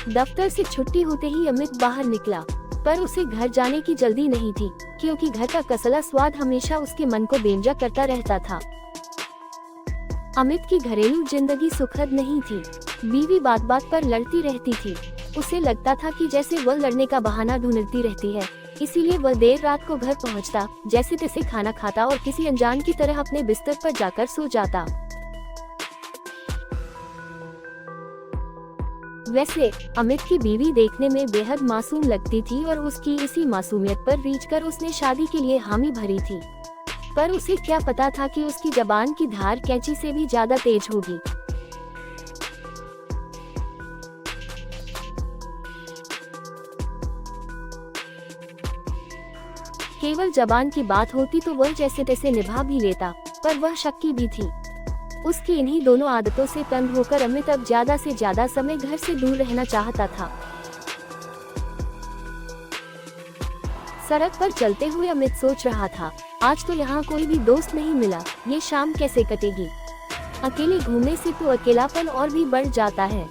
दफ्तर से छुट्टी होते ही अमित बाहर निकला, पर उसे घर जाने की जल्दी नहीं थी, क्योंकि घर का कसला स्वाद हमेशा उसके मन को बेमजा करता रहता था। अमित की घरेलू जिंदगी सुखद नहीं थी। बीवी बात बात पर लड़ती रहती थी। उसे लगता था कि जैसे वह लड़ने का बहाना ढूंढती रहती है, इसीलिए वह देर रात को घर पहुंचता, जैसे तैसे खाना खाता और किसी अनजान की तरह अपने बिस्तर पर जाकर सो जाता। वैसे अमित की बीवी देखने में बेहद मासूम लगती थी और उसकी इसी मासूमियत पर रीझ कर उसने शादी के लिए हामी भरी थी। पर उसे क्या पता था कि उसकी जबान की धार कैंची से भी ज्यादा तेज होगी। केवल जबान की बात होती तो वह जैसे तैसे निभा भी लेता, पर वह शक्की भी थी। उसकी इन्हीं दोनों आदतों से तंग होकर अमित अब ज्यादा से ज्यादा समय घर से दूर रहना चाहता था। सड़क पर चलते हुए अमित सोच रहा था, आज तो यहाँ कोई भी दोस्त नहीं मिला, ये शाम कैसे कटेगी। अकेले घूमने से तो अकेलापन और भी बढ़ जाता है।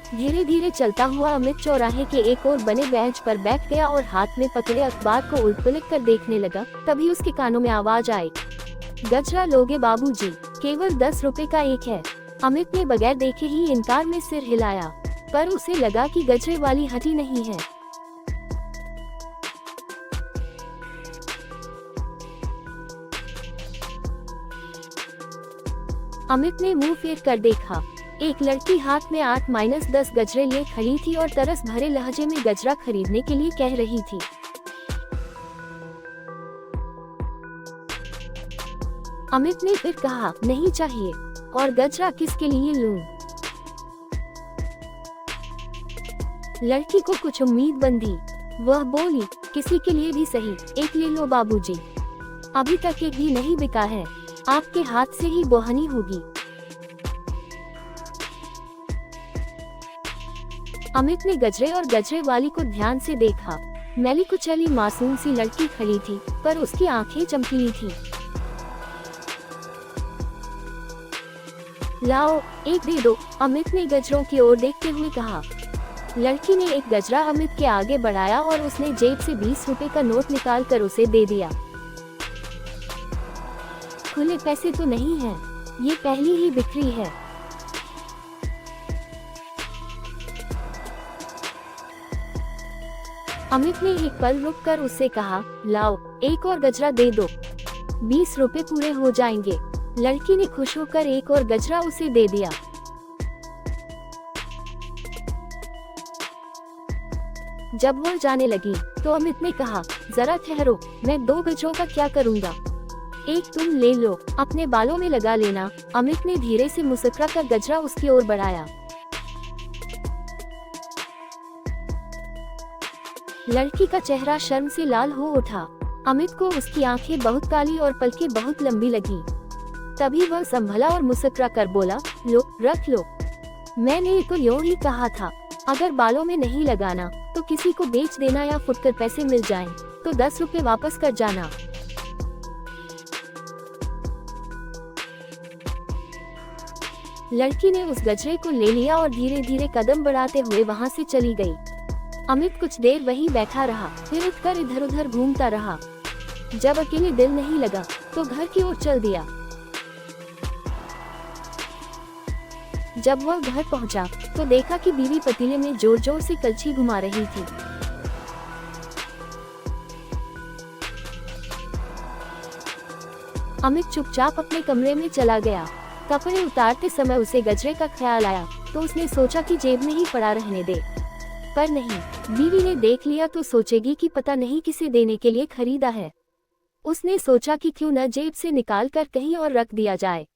धीरे धीरे चलता हुआ अमित चौराहे के एक और बने बेंच पर बैठ गया और हाथ में पकड़े अखबार को उलट पलट कर देखने लगा। तभी उसके कानों में आवाज आई, गजरा लोगे बाबूजी? केवल 10 रुपए का एक है। अमित ने बगैर देखे ही इनकार में सिर हिलाया, पर उसे लगा कि गजरे वाली हटी नहीं है। अमित ने मुंह फेर कर देखा। एक लड़की हाथ में 8-10 गजरे लिए खड़ी थी और तरस भरे लहजे में गजरा खरीदने के लिए कह रही थी। अमित ने फिर कहा, नहीं चाहिए। और गजरा किसके लिए लूं? लड़की को कुछ उम्मीद बंधी। वह बोली, किसी के लिए भी सही, एक ले लो बाबूजी। अभी तक एक भी नहीं बिका है, आपके हाथ से ही बोहनी होगी। अमित ने गजरे और गजरे वाली को ध्यान से देखा। मैली कुचली मासूम सी लड़की खड़ी थी, पर उसकी आंखें चमकीली थी। लाओ, एक दे दो, अमित ने गजरों की ओर देखते हुए कहा। लड़की ने एक गजरा अमित के आगे बढ़ाया और उसने जेब से 20 रुपए का नोट निकालकर उसे दे दिया। खुले पैसे तो नहीं हैं, ये पहली ही बिक्री है। अमित ने एक पल रुककर उससे कहा, लाओ, एक और गजरा दे दो, 20 रुपए पूरे हो जाएंगे। लड़की ने खुश होकर एक और गजरा उसे दे दिया। जब वह जाने लगी तो अमित ने कहा, जरा ठहरो, मैं 2 गजरों का क्या करूँगा, एक तुम ले लो, अपने बालों में लगा लेना। अमित ने धीरे से मुस्कुरा कर गजरा उसकी ओर बढ़ाया। लड़की का चेहरा शर्म से लाल हो उठा। अमित को उसकी आंखें बहुत काली और पलकें बहुत लंबी लगी। तभी वह संभला और मुस्कुरा कर बोला, लो, रख लो। मैंने तो यूं ही कहा था, अगर बालों में नहीं लगाना तो किसी को बेच देना या फुटकर पैसे मिल जाएं, तो 10 रुपए वापस कर जाना। लड़की ने उस गजरे को ले लिया और धीरे धीरे कदम बढ़ाते हुए वहां से चली गई। अमित कुछ देर वहीं बैठा रहा, फिर उठकर इधर उधर घूमता रहा। जब अकेले दिल नहीं लगा तो घर की ओर चल दिया। जब वह घर पहुंचा तो देखा कि बीवी पतीले में जोर जोर से कलछी घुमा रही थी। अमित चुपचाप अपने कमरे में चला गया। कपड़े उतारते समय उसे गजरे का ख्याल आया तो उसने सोचा कि जेब में ही पड़ा रहने दे, पर नहीं, बीवी ने देख लिया तो सोचेगी कि पता नहीं किसे देने के लिए खरीदा है। उसने सोचा कि क्यों न जेब से निकाल कर कहीं और रख दिया जाए।